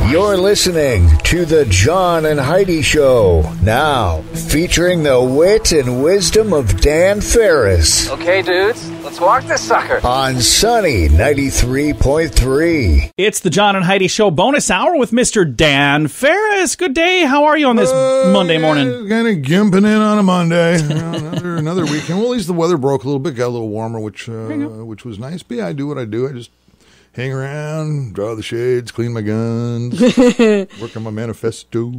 You're listening to the John and Heidi Show, now featuring the wit and wisdom of Dan Farris. Okay, dudes, let's walk this sucker. On Sunny 93.3. It's the John and Heidi Show bonus hour with Mr. Dan Farris. Good day. How are you on this Monday morning? Kind of gimping in on a Monday. Another weekend. Well, at least the weather broke a little bit, got a little warmer, which was nice. But yeah, I do what I do. I just hang around, draw the shades, clean my guns, work on my manifesto,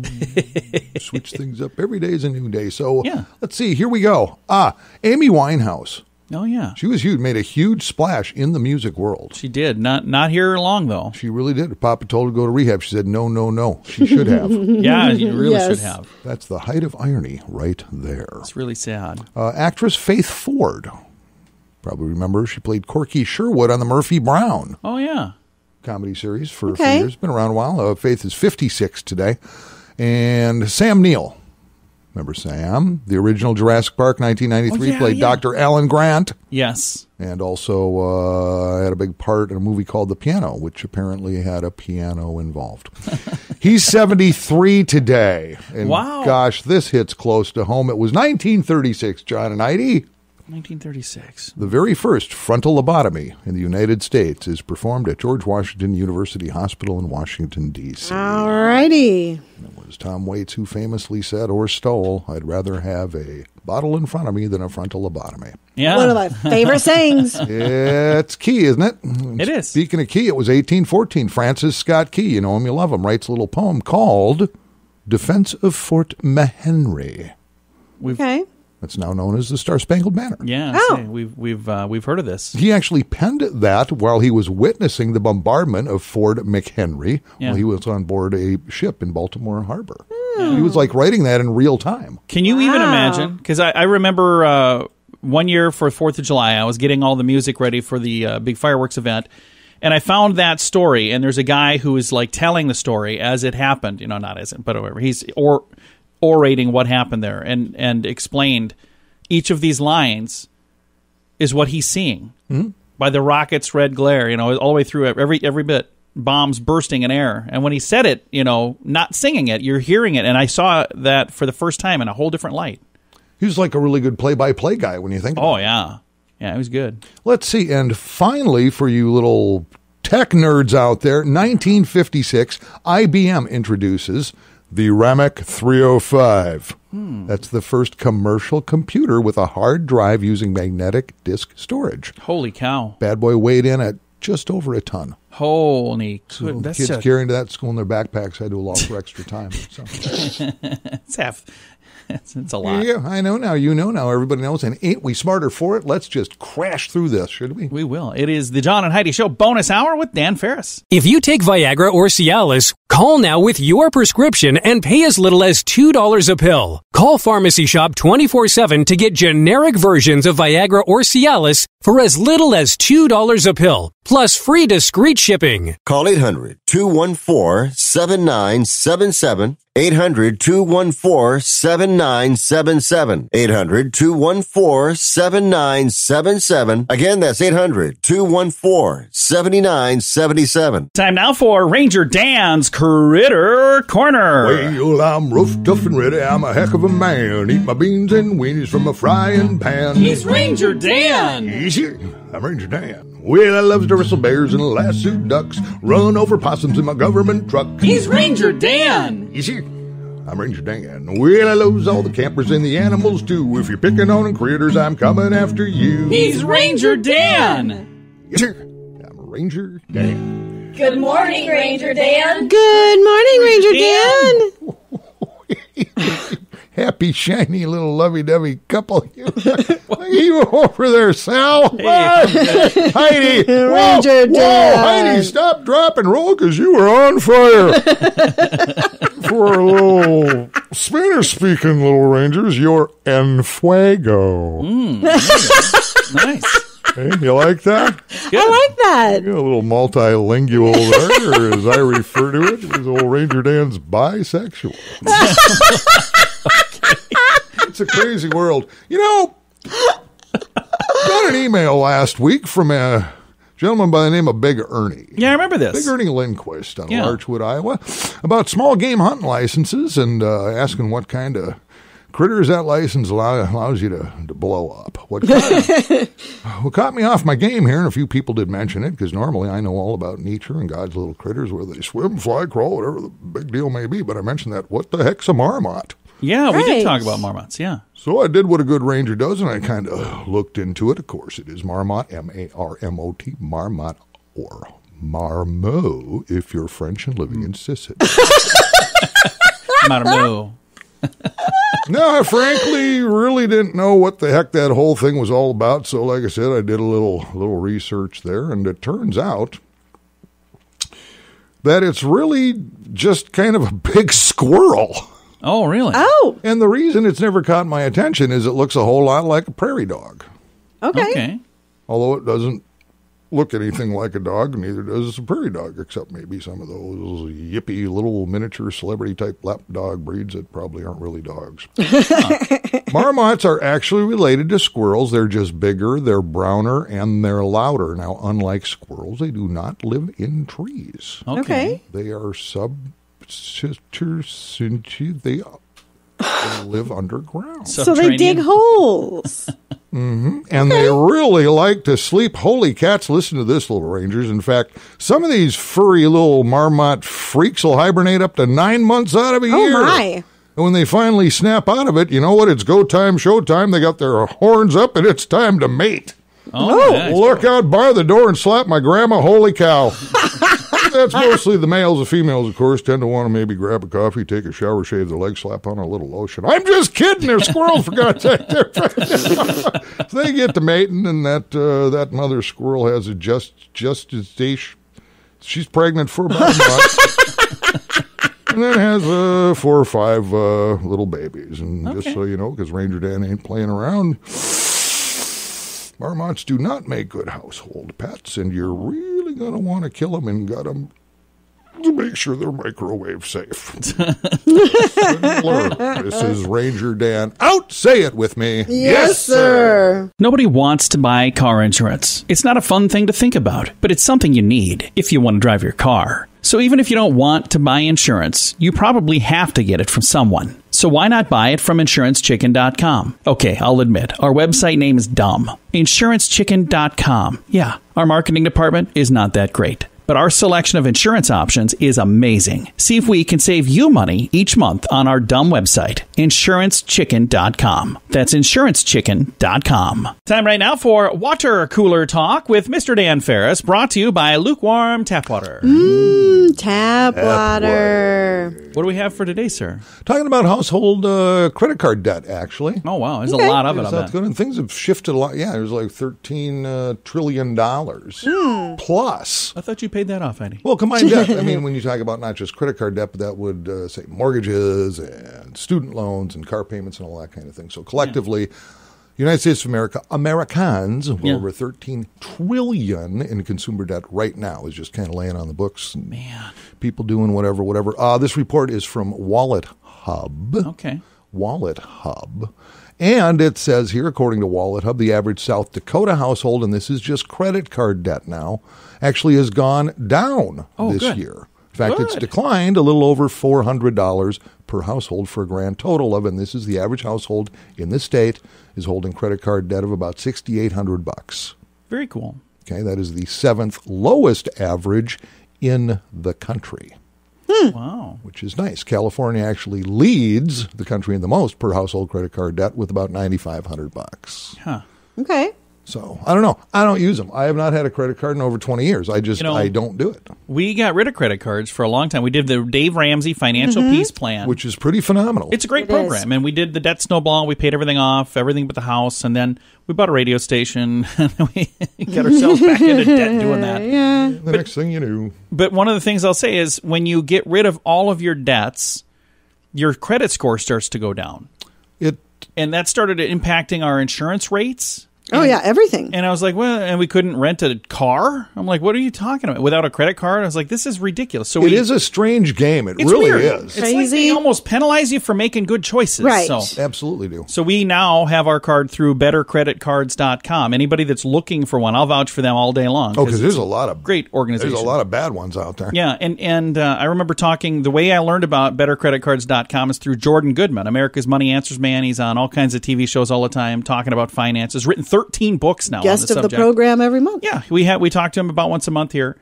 switch things up. Every day is a new day. So Let's see. Here we go. Amy Winehouse. Oh, yeah. She was huge, made a huge splash in the music world. She did. Not here long, though. She really did. Papa told her to go to rehab. She said, no. She should have. Yeah, you really should have. That's the height of irony right there. It's really sad. Actress Faith Ford. Probably remember she played Corky Sherwood on the Murphy Brown. Oh, yeah. Comedy series for years. Been around a while. Faith is 56 today. And Sam Neill. Remember Sam? The original Jurassic Park, 1993, played Dr. Alan Grant. Yes. And also had a big part in a movie called The Piano, which apparently had a piano involved. He's 73 today. And wow. Gosh, this hits close to home. It was 1936, John and Heidi. 1936. The very first frontal lobotomy in the United States is performed at George Washington University Hospital in Washington, D.C. All righty. It was Tom Waits who famously said or stole, "I'd rather have a bottle in front of me than a frontal lobotomy." Yeah. One of my favorite sayings. It's key, isn't it? It is. Speaking of key, it was 1814. Francis Scott Key, you know him, you love him, writes a little poem called Defense of Fort McHenry. Okay. It's now known as the Star-Spangled Banner. Yeah, we've heard of this. He actually penned that while he was witnessing the bombardment of Fort McHenry while he was on board a ship in Baltimore Harbor. He was like writing that in real time. Can you even imagine? Because I remember one year for 4th of July, I was getting all the music ready for the big fireworks event, and I found that story, and there's a guy who is like telling the story as it happened. Not as it, but whatever. He's orating what happened there and explained each of these lines is what he's seeing by the rocket's red glare, all the way through every bit, bombs bursting in air. And when he said it, not singing it, you're hearing it. And I saw that for the first time in a whole different light. He was like a really good play-by-play guy when you think about it. Oh, yeah. Yeah, it was good. Let's see. And finally, for you little tech nerds out there, 1956, IBM introduces the Ramic 305. That's the first commercial computer with a hard drive using magnetic disk storage. Holy cow. Bad boy weighed in at just over a ton. Holy. So the kids carrying to that school in their backpacks had to allow for extra time. So. It's a lot. Yeah, I know now. You know now. Everybody knows. And ain't we smarter for it? Let's just crash through this, should we? We will. It is the John and Heidi Show bonus hour with Dan Farris. If you take Viagra or Cialis, call now with your prescription and pay as little as $2 a pill. Call Pharmacy Shop 24/7 to get generic versions of Viagra or Cialis for as little as $2 a pill, plus free discreet shipping. Call 800-214-7977. 800-214-7977. 800-214-7977. Again, that's 800-214-7977. Time now for Ranger Dan's Critter Corner. Well, I'm rough, tough, and ready. I'm a heck of a man. Eat my beans and weenies from a frying pan. He's Ranger Dan. Easy. I'm Ranger Dan. Well, I loves to wrestle bears and lasso ducks, run over possums in my government truck. He's Ranger Dan. Easy. I'm Ranger Dan. Well, I loves all the campers and the animals, too. If you're picking on critters, I'm coming after you. He's Ranger Dan. Yes, sir. I'm Ranger Dan. Good morning, Ranger Dan. Good morning, Ranger Dan. Happy, shiny little lovey-dovey couple. You over there, Sal. Hey, Heidi. Ranger Dan. Whoa, Heidi, stop, drop, and roll, because you were on fire. For a little Spanish-speaking little Rangers, you're en fuego. Nice. Hey, you like that? I like that. You got a little multilingual there, or as I refer to it, as old Ranger Dan's bisexual. It's a crazy world. Got an email last week from a Gentleman by the name of Big Ernie. Yeah, I remember this. Big Ernie Lindquist on Larchwood, Iowa, about small game hunting licenses and asking what kind of critters that license allows you to blow up. What caught me off my game here, and a few people did mention it, because normally I know all about nature and God's little critters, whether they swim, fly, crawl, whatever the big deal may be, but I mentioned that, what the heck's a marmot? Yeah, we did talk about marmots, yeah. So I did what a good ranger does, and I kind of looked into it. Of course, it is marmot, M-A-R-M-O-T, marmot, or marmot, if you're French and living in Sicily. Marmot. No, I frankly really didn't know what the heck that whole thing was all about. So, like I said, I did a little research there, and it turns out that it's really just kind of a big squirrel. Oh, really? Oh. And the reason it's never caught my attention is it looks a whole lot like a prairie dog. Okay. Although it doesn't look anything like a dog, neither does a prairie dog, except maybe some of those yippy little miniature celebrity-type lap dog breeds that probably aren't really dogs. Marmots are actually related to squirrels. They're just bigger, they're browner, and they're louder. Now, unlike squirrels, they do not live in trees. Okay. They are they live underground. So they dig holes. Mm-hmm. And they really like to sleep. Holy cats, listen to this, little rangers. In fact, some of these furry little marmot freaks will hibernate up to 9 months out of a year. Oh, my. And when they finally snap out of it, you know what? It's go time, show time. They got their horns up, and it's time to mate. Oh, nice. Look out by the door and slap my grandma. Holy cow. That's mostly the males. The females, of course, tend to want to maybe grab a coffee, take a shower, shave their legs, slap on a little lotion. I'm just kidding. They're squirrels, for God's sake. So they get to mating, and that mother squirrel has a she's pregnant for about a month. And then has 4 or 5 little babies. And just so you know, because Ranger Dan ain't playing around, marmots do not make good household pets, and you're really going to want to kill them and gut them to make sure they're microwave safe. This is Ranger Dan. Out! Say it with me. Yes, sir. Nobody wants to buy car insurance. It's not a fun thing to think about, but it's something you need if you want to drive your car. So even if you don't want to buy insurance, you probably have to get it from someone. So why not buy it from InsuranceChicken.com? Okay, I'll admit, our website name is dumb. InsuranceChicken.com. Yeah, our marketing department is not that great. But our selection of insurance options is amazing. See if we can save you money each month on our dumb website, InsuranceChicken.com. That's InsuranceChicken.com. Time right now for Water Cooler Talk with Mr. Dan Farris, brought to you by Lukewarm Tap Water. Tap water. What do we have for today, sir? Talking about household credit card debt, actually. Oh, wow. There's a lot of it, I bet. Good. And things have shifted a lot. Yeah, there's like $13 trillion plus. I thought you paid that off, Heidi. Well, combined debt. I mean, when you talk about not just credit card debt, but that would say mortgages and student loans and car payments and all that kind of thing. So collectively, United States of America, Americans, over $13 trillion in consumer debt right now is just kind of laying on the books. Man. People doing whatever. This report is from Wallet Hub. Okay. Wallet Hub. And it says here, according to Wallet Hub, the average South Dakota household, and this is just credit card debt now, actually has gone down this year. In fact, it's declined a little over $400 per household for a grand total of, and this is the average household in this state, is holding credit card debt of about $6,800. Very cool. Okay, that is the 7th lowest average in the country. Wow. Which is nice. California actually leads the country in the most per household credit card debt with about $9,500. Huh. Okay. So, I don't know. I don't use them. I have not had a credit card in over 20 years. I don't do it. We got rid of credit cards for a long time. We did the Dave Ramsey Financial Peace Plan. Which is pretty phenomenal. It's a great program. And we did the debt snowball. We paid everything off, everything but the house. And then we bought a radio station. And we got ourselves back into debt doing that. Yeah. The next thing you knew. But one of the things I'll say is when you get rid of all of your debts, your credit score starts to go down. And that started impacting our insurance rates. Oh, yeah, everything. And I was like, well, and we couldn't rent a car? I'm like, what are you talking about? Without a credit card? I was like, this is ridiculous. So it is a strange game. It it's really weird. is. It's like they almost penalize you for making good choices. Right. So. Absolutely do. So we now have our card through bettercreditcards.com. Anybody that's looking for one, I'll vouch for them all day long. Oh, because there's a lot of great organizations. There's a lot of bad ones out there. Yeah, and I remember talking, the way I learned about bettercreditcards.com is through Jordan Goodman, America's Money Answers man. He's on all kinds of TV shows all the time talking about finances. Written 13 books now. Guest on the of the program every month. Yeah, we talk to him about once a month here,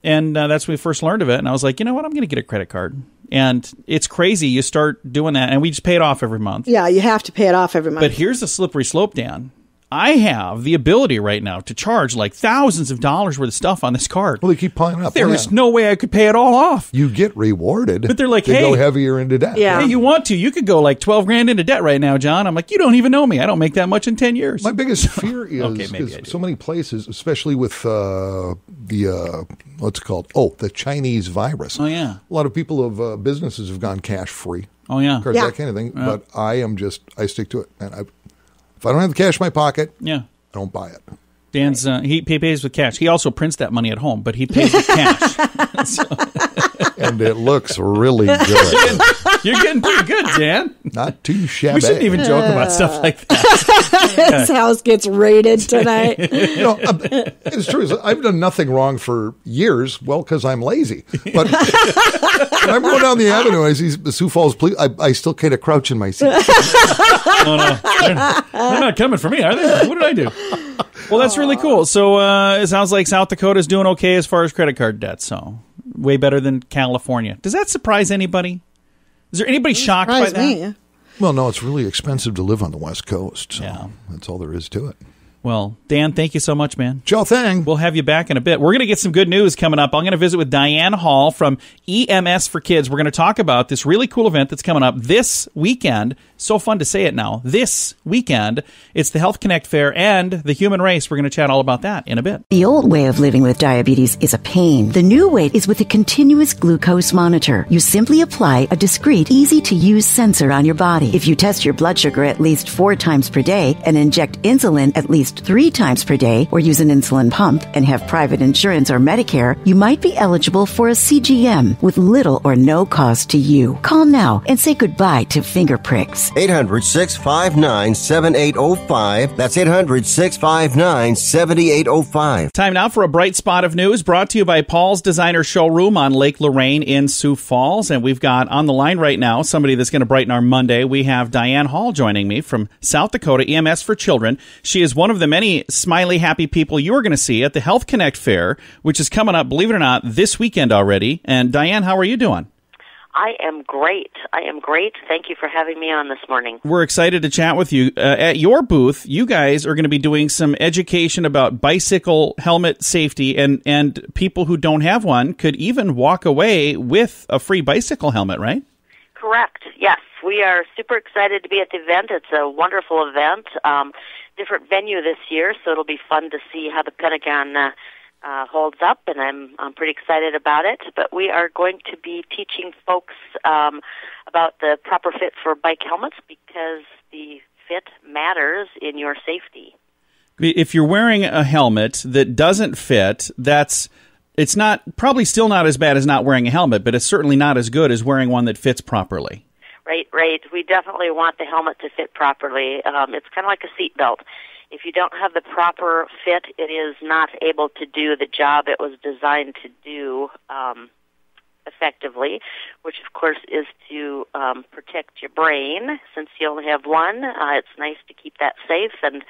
and that's when we first learned of it. And I was like, you know what, I'm going to get a credit card. And it's crazy. You start doing that, and we just pay it off every month. Yeah, you have to pay it off every month. But here's the slippery slope, Dan. I have the ability right now to charge like thousands of dollars worth of stuff on this card. Well, they keep piling up. There is no way I could pay it all off. You get rewarded. But they're like, they hey, go heavier into debt. Yeah. Hey, you want to? You could go like 12 grand into debt right now, John. I'm like, you don't even know me. I don't make that much in 10 years. My biggest fear is Okay, maybe I do. so many places, especially with what's it called? Oh, the Chinese virus. Oh, yeah. A lot of people businesses have gone cash free. Oh, yeah. Cards, Yeah. that kind of thing. But I stick to it. And if I don't have the cash in my pocket, Yeah. I don't buy it. Dan's he pays with cash. He also prints that money at home, but he pays with cash. And it looks really good. You're getting pretty good, Dan. Not too shabby. We shouldn't even joke about stuff like that. His house gets raided tonight. It's true. I've done nothing wrong for years. Well, because I'm lazy. But when I'm going down the avenue, I see the Sioux Falls police. I still kind of crouch in my seat. Oh, no. They're not coming for me, are they? What did I do? Well, that's really cool. So it sounds like South Dakota's doing okay as far as credit card debt. So way better than California. Does that surprise anybody? Is there anybody shocked by that? Me. Well, no, it's really expensive to live on the West Coast. So Yeah. that's all there is to it. Well, Dan, thank you so much, man. Joe Thang. We'll have you back in a bit. We're going to get some good news coming up. I'm going to visit with Diane Hall from EMS for Kids. We're going to talk about this really cool event that's coming up this weekend. So fun to say it now. This weekend. It's the Health Connect Fair and the Human Race. We're going to chat all about that in a bit. The old way of living with diabetes is a pain. The new way is with a continuous glucose monitor. You simply apply a discreet, easy-to-use sensor on your body. If you test your blood sugar at least 4 times per day and inject insulin at least 3 times per day or use an insulin pump and have private insurance or Medicare, you might be eligible for a CGM with little or no cost to you. Call now and say goodbye to finger pricks. 800-659-7805. That's 800-659-7805. Time now for a bright spot of news brought to you by Paul's Designer Showroom on Lake Lorraine in Sioux Falls. And we've got on the line right now somebody that's going to brighten our Monday. We have Diane Hall joining me from South Dakota EMS for Children. She is one of the many smiley, happy people you are going to see at the Health Connect Fair, which is coming up, believe it or not, this weekend already. And Diane, how are you doing? I am great. Thank you for having me on this morning. We're excited to chat with you. At your booth, you guys are going to be doing some education about bicycle helmet safety, and people who don't have one could even walk away with a free bicycle helmet, right? Correct. Yes. We are super excited to be at the event. It's a wonderful event. Different venue this year, so it'll be fun to see how the Pentagon holds up, and I'm pretty excited about it. But we are going to be teaching folks about the proper fit for bike helmets because the fit matters in your safety. If you're wearing a helmet that doesn't fit, it's not probably still not as bad as not wearing a helmet, but it's certainly not as good as wearing one that fits properly. Right. We definitely want the helmet to fit properly. It's kind of like a seatbelt. If you don't have the proper fit, it is not able to do the job it was designed to do effectively, which, of course, is to protect your brain. Since you only have one, it's nice to keep that safe. And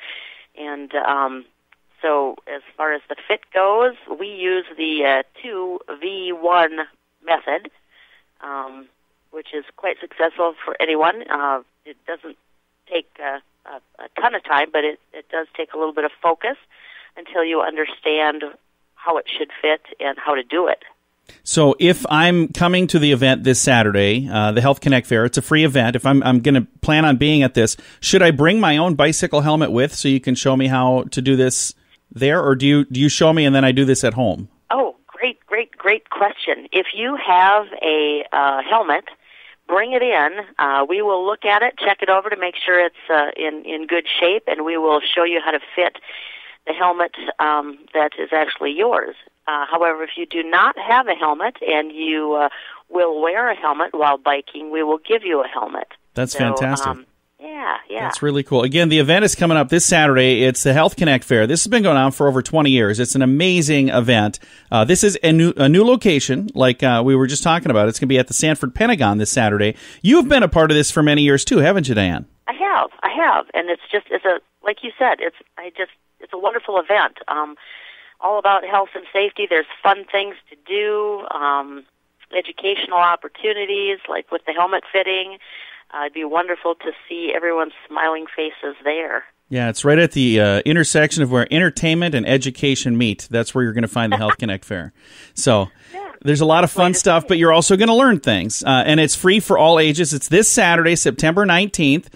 so as far as the fit goes, we use the 2V1 method, which is quite successful for anyone. It doesn't take a ton of time, but it does take a little bit of focus until you understand how it should fit and how to do it. So if I'm coming to the event this Saturday, the Health Connect Fair, it's a free event. If I'm going to plan on being at this, should I bring my own bicycle helmet with so you can show me how to do this there, or do you show me and then I do this at home? Oh, great question. If you have a helmet bring it in. We will look at it, check it over to make sure it's in good shape, and we will show you how to fit the helmet that is actually yours. However, if you do not have a helmet and you will wear a helmet while biking, we will give you a helmet. That's fantastic. Yeah. That's really cool. Again, the event is coming up this Saturday. It's the Health Connect Fair. This has been going on for over 20 years. It's an amazing event. This is a new location, like we were just talking about. It's going to be at the Sanford Pentagon this Saturday. You've been a part of this for many years too, haven't you, Diane? I have, and it's a like you said, it's a wonderful event. All about health and safety. There's fun things to do, educational opportunities, like with the helmet fitting. It'd be wonderful to see everyone's smiling faces there. Yeah, it's right at the intersection of where entertainment and education meet. That's where you're going to find the Health Connect Fair. So there's a lot of fun stuff, but you're also going to learn things. And it's free for all ages. It's this Saturday, September 19th.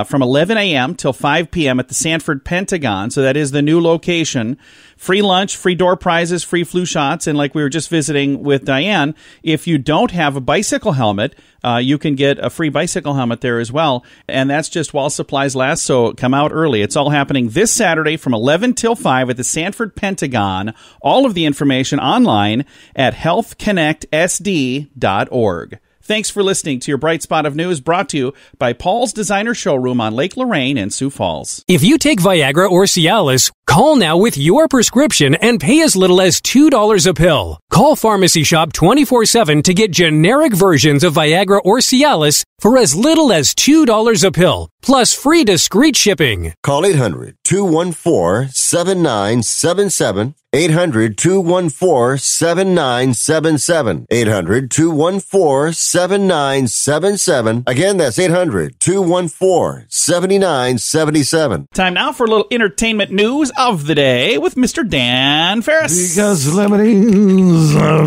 From 11 a.m. till 5 p.m. at the Sanford Pentagon. So that is the new location. Free lunch, free door prizes, free flu shots. And like we were just visiting with Diane, if you don't have a bicycle helmet, you can get a free bicycle helmet there as well. And that's just while supplies last. So come out early. It's all happening this Saturday from 11 till 5 at the Sanford Pentagon. All of the information online at healthconnectsd.org. Thanks for listening to your Bright Spot of News, brought to you by Paul's Designer Showroom on Lake Lorraine in Sioux Falls. If you take Viagra or Cialis, call now with your prescription and pay as little as $2 a pill. Call Pharmacy Shop 24/7 to get generic versions of Viagra or Cialis for as little as $2 a pill, plus free discreet shipping. Call 800-214-7977. 800-214-7977. 800-214-7977. Again, that's 800-214-7977. Time now for a little entertainment news of the day with Mr. Dan Farris. Because celebrities are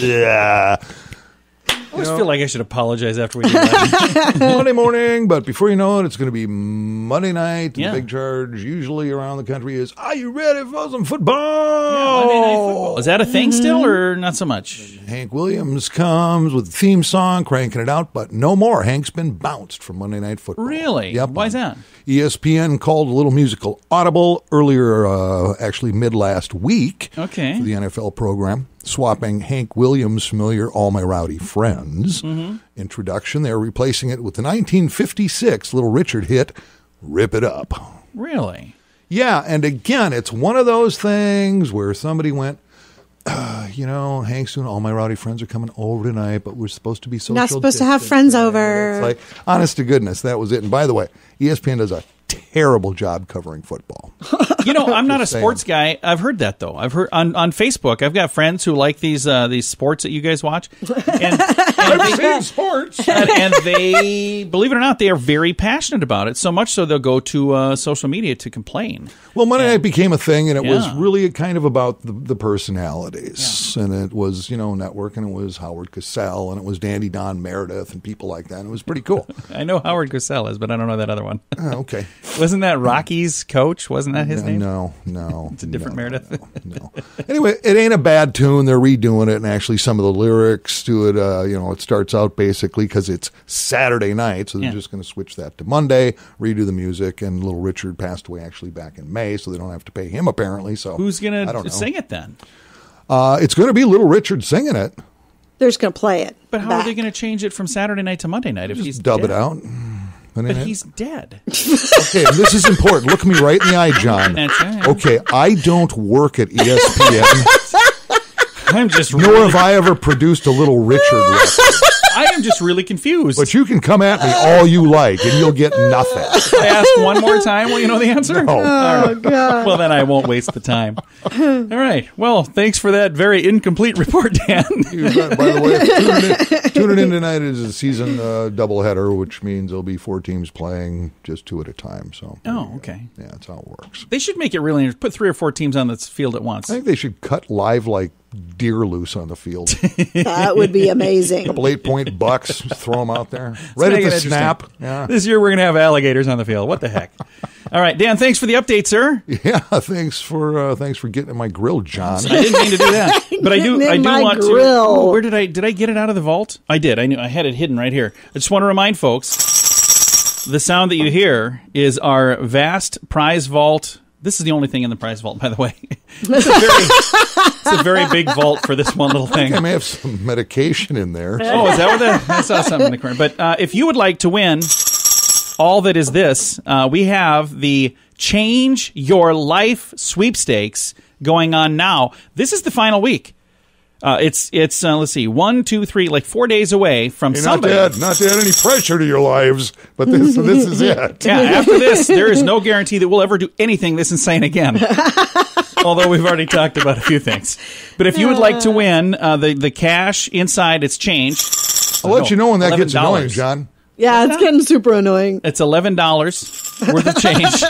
yeah. I always feel like I should apologize after we do that. Monday morning, but before you know it, it's going to be Monday night. The big charge usually around the country is, are you ready for some football? Yeah, Monday Night Football. Is that a thing still or not so much? Hank Williams comes with the theme song, cranking it out, but no more. Hank's been bounced from Monday Night Football. Really? Yep. Why is that? ESPN called a little musical audible earlier, actually mid-last week for the NFL program, swapping Hank Williams' familiar All My Rowdy Friends introduction. They're replacing it with the 1956 Little Richard hit, Rip It Up. Really? Yeah, and again, it's one of those things where somebody went, Hank's doing All My Rowdy Friends are coming over tonight, but we're supposed to be social not supposed to have friends over. It's like, honest to goodness, that was it. And by the way, ESPN does a terrible job covering football. I'm not a sports guy. I've heard that, though. I've heard on Facebook. I've got friends who like these sports that you guys watch. And I've seen sports. And they, believe it or not, they are very passionate about it. So much so they'll go to social media to complain. Well, Monday Night became a thing, and it was really kind of about the personalities. Yeah. And it was, Network, and it was Howard Cosell, and it was Dandy Don Meredith, and people like that. And it was pretty cool. I know Howard Cosell is, but I don't know that other one. Okay. Wasn't that Rocky's coach? Wasn't that his name? No. It's a different Meredith. No. Anyway, it ain't a bad tune. They're redoing it, and actually some of the lyrics to it, it starts out basically because it's Saturday night, so they're just going to switch that to Monday, redo the music, and Little Richard passed away actually back in May, so they don't have to pay him apparently. So who's going to sing it then? It's going to be Little Richard singing it. They're just going to play it. But how are they going to change it from Saturday night to Monday night if just he's dub dead? it out? But he's dead. Okay, and this is important. Look me right in the eye, John. That's right. Okay, I don't work at ESPN. I'm just nor have I ever produced a Little Richard record. I am just really confused. But you can come at me all you like, and you'll get nothing. I ask one more time, will you know the answer? No. Oh, God. Well, then I won't waste the time. All right. Well, thanks for that very incomplete report, Dan. By the way, tuning in tonight is a season doubleheader, which means there'll be 4 teams playing just 2 at a time. So. Oh, okay. Yeah, that's how it works. They should make it really interesting. Put 3 or 4 teams on this field at once. I think they should cut live like deer loose on the field. That would be amazing. A couple 8-point bucks, throw them out there. Right at the snap. Yeah. This year we're going to have alligators on the field. What the heck? All right, Dan, thanks for the update, sir. Yeah, thanks for getting in my grill, John. I didn't mean to do that, but I do want grill. to. Oh, where did I get it out of the vault? I did. I knew I had it hidden right here. I just want to remind folks, the sound that you hear is our vast prize vault. This is the only thing in the prize vault, by the way. It's a very big vault for this one little thing. I may have some medication in there. Oh, is that what I saw something in the corner. But if you would like to win all that is this, we have the Change Your Life sweepstakes going on now. This is the final week. It's let's see, 1, 2, 3, like 4 days away from somebody. Not to add any pressure to your lives, but this is it. Yeah, after this, there is no guarantee that we'll ever do anything this insane again. Although we've already talked about a few things. But if you would like to win the cash inside, it's changed. I'll let you know when that gets annoying, John. Yeah, it's getting super annoying. It's $11 worth of change,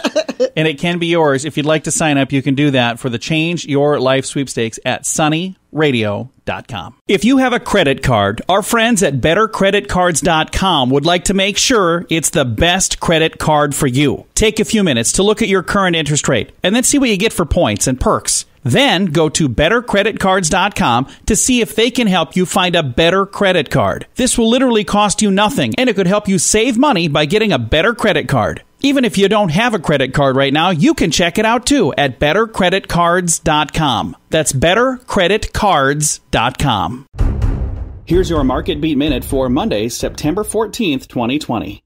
and it can be yours. If you'd like to sign up, you can do that for the Change Your Life sweepstakes at sunnyradio.com. If you have a credit card, our friends at bettercreditcards.com would like to make sure it's the best credit card for you. Take a few minutes to look at your current interest rate, and then see what you get for points and perks. Then go to bettercreditcards.com to see if they can help you find a better credit card. This will literally cost you nothing, and it could help you save money by getting a better credit card. Even if you don't have a credit card right now, you can check it out too at bettercreditcards.com. That's bettercreditcards.com. Here's your Market Beat Minute for Monday, September 14th, 2020.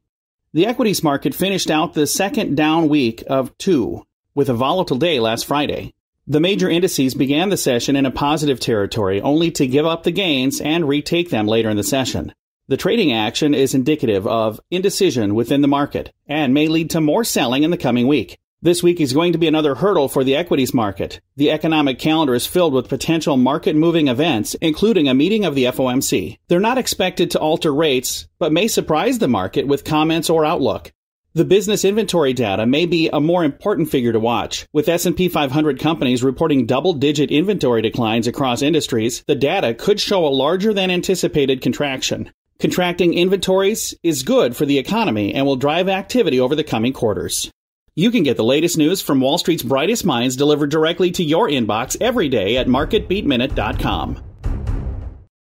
The equities market finished out the second down week of 2, with a volatile day last Friday. The major indices began the session in a positive territory, only to give up the gains and retake them later in the session. The trading action is indicative of indecision within the market and may lead to more selling in the coming week. This week is going to be another hurdle for the equities market. The economic calendar is filled with potential market-moving events, including a meeting of the FOMC. They're not expected to alter rates, but may surprise the market with comments or outlook. The business inventory data may be a more important figure to watch. With S&P 500 companies reporting double-digit inventory declines across industries, the data could show a larger than anticipated contraction. Contracting inventories is good for the economy and will drive activity over the coming quarters. You can get the latest news from Wall Street's brightest minds delivered directly to your inbox every day at marketbeatminute.com.